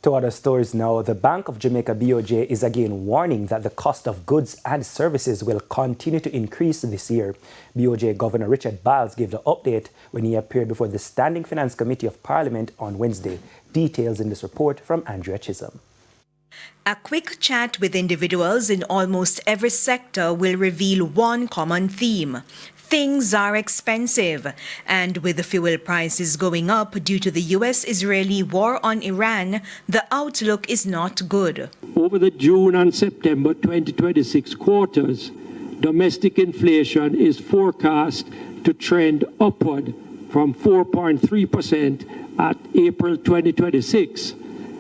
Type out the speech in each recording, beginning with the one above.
To other stories now, the Bank of Jamaica BOJ is again warning that the cost of goods and services will continue to increase this year. BOJ Governor Richard Biles gave the update when he appeared before the Standing Finance Committee of Parliament on Wednesday. Details in this report from Andrea Chisholm. A quick chat with individuals in almost every sector will reveal one common theme. Things are expensive, and with the fuel prices going up due to the US-Israeli war on Iran, the outlook is not good. Over the June and September 2026 quarters, domestic inflation is forecast to trend upward from 4.3% at April 2026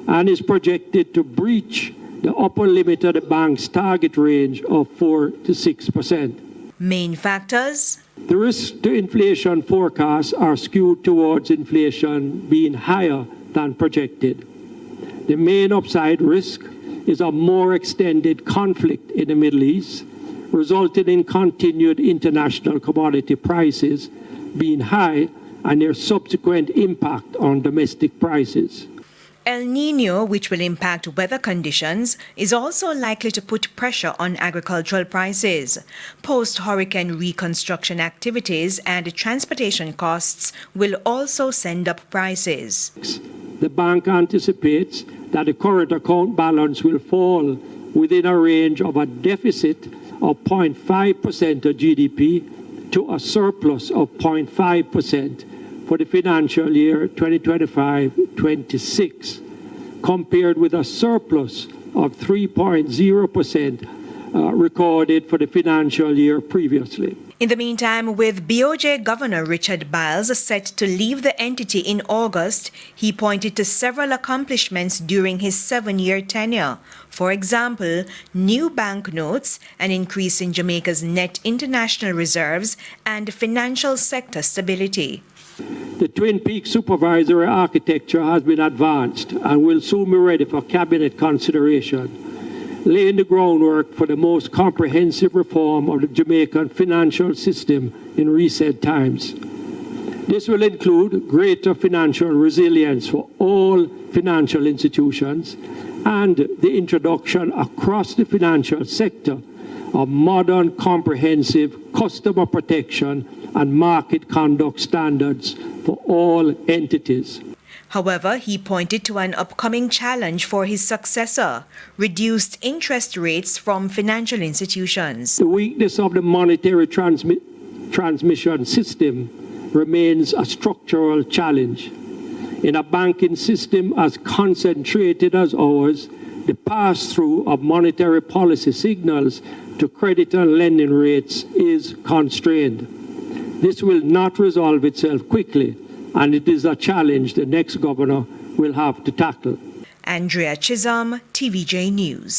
and is projected to breach the upper limit of the bank's target range of 4 to 6%. Main factors? The risk to inflation forecasts are skewed towards inflation being higher than projected. The main upside risk is a more extended conflict in the Middle East, resulting in continued international commodity prices being high and their subsequent impact on domestic prices. El Niño, which will impact weather conditions, is also likely to put pressure on agricultural prices. Post-hurricane reconstruction activities and transportation costs will also send up prices. The bank anticipates that the current account balance will fall within a range of a deficit of 0.5% of GDP to a surplus of 0.5% for the financial year 2025-26, compared with a surplus of 3.0% recorded for the financial year previously. In the meantime, with BOJ Governor Richard Biles set to leave the entity in August, he pointed to several accomplishments during his 7-year tenure. For example, new banknotes, an increase in Jamaica's net international reserves, and financial sector stability. The Twin Peaks supervisory architecture has been advanced and will soon be ready for cabinet consideration, laying the groundwork for the most comprehensive reform of the Jamaican financial system in recent times. This will include greater financial resilience for all financial institutions and the introduction across the financial sector of modern, comprehensive customer protection and market conduct standards for all entities. However, he pointed to an upcoming challenge for his successor: reduced interest rates from financial institutions. The weakness of the monetary transmission system remains a structural challenge. In a banking system as concentrated as ours, the pass-through of monetary policy signals to credit and lending rates is constrained. This will not resolve itself quickly, and it is a challenge the next governor will have to tackle. Andrea Chisholm, TVJ News.